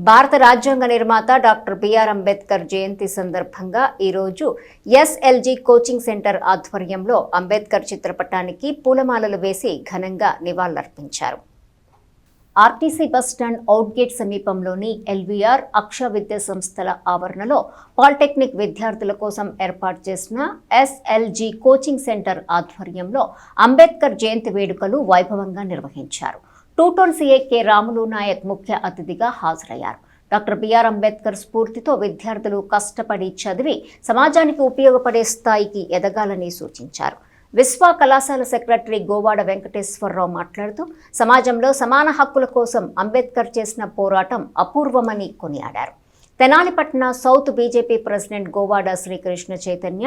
భారత రాజ్యాంగ నిర్మాత డాక్టర్ బిఆర్ అంబేద్కర్ జయంతి సందర్భంగా ఈరోజు ఎస్ఎల్జీ కోచింగ్ సెంటర్ ఆధ్వర్యంలో అంబేద్కర్ చిత్రపటానికి పూలమాలలు వేసి ఘనంగా నివాళులర్పించారు. ఆర్టీసీ బస్టాండ్ అవుట్గేట్ సమీపంలోని ఎల్వీఆర్ అక్ష విద్యా సంస్థల ఆవరణలో పాలిటెక్నిక్ విద్యార్థుల కోసం ఏర్పాటు చేసిన ఎస్ఎల్జీ కోచింగ్ సెంటర్ ఆధ్వర్యంలో అంబేద్కర్ జయంతి వేడుకలు వైభవంగా నిర్వహించారు. Two town CI K Ramulu Nayak ముఖ్య అతిథిగా హాజరయ్యారు. డాక్టర్ బిఆర్ అంబేద్కర్ స్ఫూర్తితో విద్యార్థులు కష్టపడి చదివి సమాజానికి ఉపయోగపడే స్థాయికి ఎదగాలని సూచించారు. విశ్వ కళాశాల సెక్రటరీ గోవాడ వెంకటేశ్వరరావు మాట్లాడుతూ సమాజంలో సమాన హక్కుల కోసం అంబేద్కర్ చేసిన పోరాటం అపూర్వమని కొనియాడారు. తెనాలిపట్న south BJP president Govada Srikrishna Chaitanya,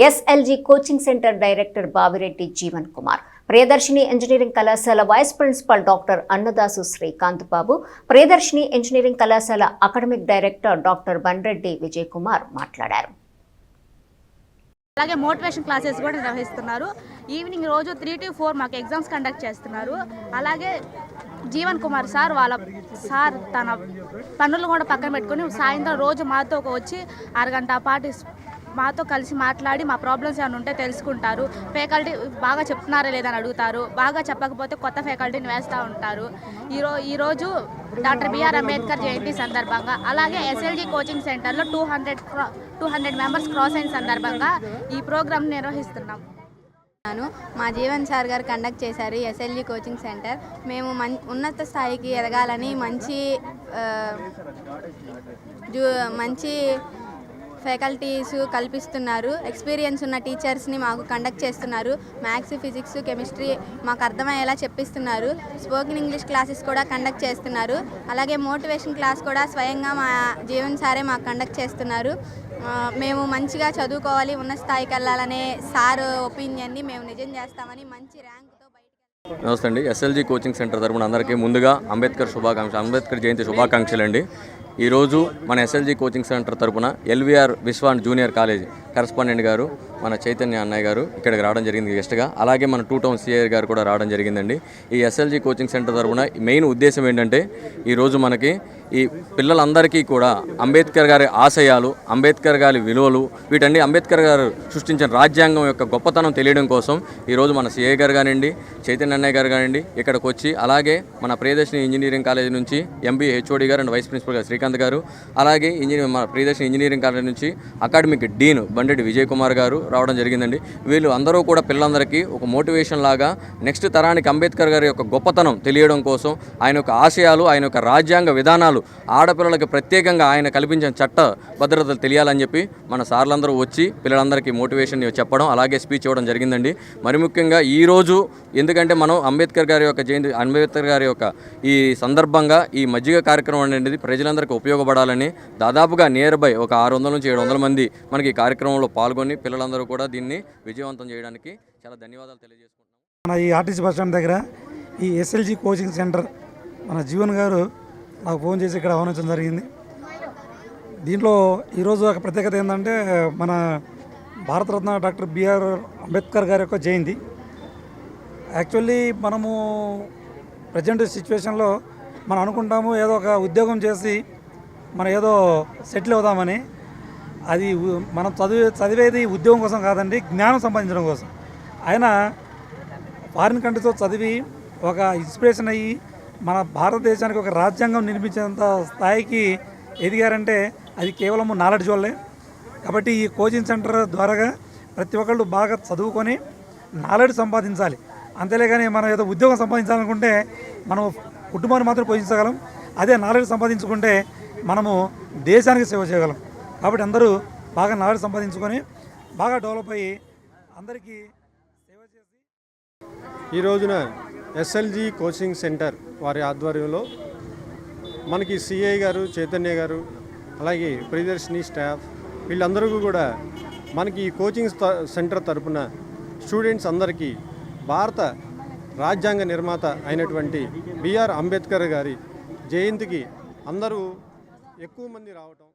SLG coaching centre director Bavireddy Jeevan Kumar, Priyadarshini engineering కళాశాల vice principal doctor Annadasu Srikanth Babu, Priyadarshini engineering కళాశాల academic director doctor Banreddy Vijay Kumar మాట్లాడారు. అలాగే మోటివేషన్ క్లాసెస్ కూడా నిర్వహిస్తున్నారు. ఈవినింగ్ రోజు 3 to 4 మాకు ఎగ్జామ్స్ కండక్ట్ చేస్తున్నారు. అలాగే జీవన్ కుమార్ సార్ తన పనులు కూడా పక్కన పెట్టుకుని సాయంత్రం రోజు మాతో వచ్చి అరగంట పాటు మాతో కలిసి మాట్లాడి మా ప్రాబ్లమ్స్ ఏమైనా ఉంటే తెలుసుకుంటారు. ఫ్యాకల్టీ బాగా చెప్తున్నారా లేదని అడుగుతారు. బాగా చెప్పకపోతే కొత్త ఫ్యాకల్టీని వేస్తూ ఉంటారు. ఈరోజు డాక్టర్ బిఆర్ అంబేద్కర్ జయంతి సందర్భంగా అలాగే ఎస్ఎల్జీ కోచింగ్ సెంటర్లో 200 మెంబర్స్ క్రాస్ అయిన సందర్భంగా ఈ ప్రోగ్రామ్ నిర్వహిస్తున్నాం. మా జీవన్ సార్ గారు కండక్ట్ చేశారు ఎస్ఎల్జీ కోచింగ్ సెంటర్. మేము ఉన్నత స్థాయికి ఎదగాలని మంచి ఫ్యాకల్టీస్ కల్పిస్తున్నారు. ఎక్స్పీరియన్స్ ఉన్న టీచర్స్ని మాకు కండక్ట్ చేస్తున్నారు. మ్యాథ్స్, ఫిజిక్స్, కెమిస్ట్రీ మాకు అర్థమయ్యేలా చెప్పిస్తున్నారు. స్పోకెన్ ఇంగ్లీష్ క్లాసెస్ కూడా కండక్ట్ చేస్తున్నారు. అలాగే మోటివేషన్ క్లాస్ కూడా స్వయంగా మా జీవన్ సారే మాకు కండక్ట్ చేస్తున్నారు. మేము మంచిగా చదువుకోవాలి, ఉన్న స్థాయికి వెళ్ళాలనే సార్ ఒపీనియన్ని మేము నిజం చేస్తామని మంచి ర్యాంక్తో బయటకు. నమస్తే అండి. ఎస్ఎల్జీ కోచింగ్ సెంటర్ తరపున అందరికీ ముందుగా అంబేద్కర్ జయంతి శుభాకాంక్షలు అండి. ఈరోజు మన ఎస్ఎల్జీ కోచింగ్ సెంటర్ తరపున ఎల్వీఆర్ విశ్వ జూనియర్ కాలేజ్ కరెస్పాండెంట్ గారు మన చైతన్య అన్నయ్య గారు ఇక్కడికి రావడం జరిగింది గెస్ట్గా. అలాగే మన టూటౌన్ సిఐ గారు కూడా రావడం జరిగిందండి. ఈ ఎస్ఎల్జీ కోచింగ్ సెంటర్ తరపున మెయిన్ ఉద్దేశం ఏంటంటే ఈరోజు మనకి ఈ పిల్లలందరికీ కూడా అంబేద్కర్ గారి ఆశయాలు, అంబేద్కర్ గారి విలువలు, వీటన్ని అంబేద్కర్ గారు సృష్టించిన రాజ్యాంగం యొక్క గొప్పతనం తెలియడం కోసం ఈరోజు మన సిఐ గారు కానివ్వండి, చైతన్య అన్నయ్య గారు కానివ్వండి ఇక్కడికి వచ్చి, అలాగే మన ప్రియదర్శిని ఇంజనీరింగ్ కాలేజ్ నుంచి ఎంబీ హెచ్ఓడి గారు అండ్ వైస్ ప్రిన్సిపల్ గారు శ్రీకాంత్ గారు, అలాగే మన ప్రియదర్శిని ఇంజనీరింగ్ కాలేజ్ నుంచి అకాడమిక్ డీన్ బండ్రెడ్డి విజయ్ కుమార్ గారు రావడం జరిగిందండి. వీళ్ళు అందరూ కూడా పిల్లలందరికీ ఒక మోటివేషన్ లాగా నెక్స్ట్ తరానికి అంబేద్కర్ గారి యొక్క గొప్పతనం తెలియడం కోసం, ఆయన యొక్క ఆశయాలు, ఆయన యొక్క రాజ్యాంగ విధానాలు, ఆడపిల్లలకి ప్రత్యేకంగా ఆయన కల్పించిన చట్ట భద్రతలు తెలియాలని చెప్పి మన సార్లందరూ వచ్చి పిల్లలందరికీ మోటివేషన్ చెప్పడం, అలాగే స్పీచ్ ఇవ్వడం జరిగిందండి. మరి ముఖ్యంగా ఈరోజు ఎందుకంటే మనం అంబేద్కర్ గారి యొక్క ఈ సందర్భంగా ఈ మజ్జిగ కార్యక్రమం అనేది ప్రజలందరికీ ఉపయోగపడాలని దాదాపుగా నియర్ బై ఒక 600 నుంచి 700 మంది మనకి ఈ కార్యక్రమంలో పాల్గొని పిల్లలందరూ కూడా దీన్ని విజయవంతం చేయడానికి చాలా ధన్యవాదాలు తెలియజేసుకుంటున్నాం. మన ఈ ఆర్టీసీ బస్ స్టాండ్ దగ్గర ఈ ఎస్ఎల్జీ కోచింగ్ సెంటర్ మన జీవన్ గారు నాకు ఫోన్ చేసి ఇక్కడ ఆహ్వానించడం జరిగింది. దీంట్లో ఈరోజు ఒక ప్రత్యేకత ఏంటంటే మన భారతరత్న డాక్టర్ బిఆర్ అంబేద్కర్ గారి యొక్క జయంతి. యాక్చువల్లీ మనము ప్రజెంట్ సిచ్యువేషన్లో మనం అనుకుంటాము ఏదో ఒక ఉద్యోగం చేసి మనం ఏదో సెటిల్ అవుదామని. అది మనం చదివేది ఉద్యోగం కోసం కాదండి, జ్ఞానం సంపాదించడం కోసం. ఆయన ఫారిన్ కంట్రీతో చదివి ఒక ఇన్స్పిరేషన్ అయ్యి మన భారతదేశానికి ఒక రాజ్యాంగం నిర్మించేంత స్థాయికి ఎదిగారంటే అది కేవలం నాలెడ్జ్ వల్లే. కాబట్టి ఈ కోచింగ్ సెంటర్ ద్వారాగా ప్రతి ఒక్కళ్ళు బాగా చదువుకొని నాలెడ్జ్ సంపాదించాలి. అంతేలేగాని మనం ఏదో ఉద్యోగం సంపాదించాలనుకుంటే మనం కుటుంబాన్ని మాత్రం పోషించగలం. అదే నాలెడ్జ్ సంపాదించుకుంటే మనము దేశానికి సేవ చేయగలం. కాబట్టి అందరూ బాగా నాలెడ్జ్ సంపాదించుకొని బాగా డెవలప్ అయ్యి అందరికీ సేవ చేసి ఈ రోజున ఎస్ఎల్జీ కోచింగ్ సెంటర్ వారి ఆధ్వర్యంలో మనకి సిఐ గారు, చైతన్య గారు, అలాగే ప్రియదర్శిని స్టాఫ్ వీళ్ళందరూ కూడా మనకి ఈ కోచింగ్ సెంటర్ తరపున స్టూడెంట్స్ అందరికీ భారత రాజ్యాంగ నిర్మాత అయినటువంటి బిఆర్ అంబేద్కర్ గారి జయంతికి అందరూ ఎక్కువ మంది రావటం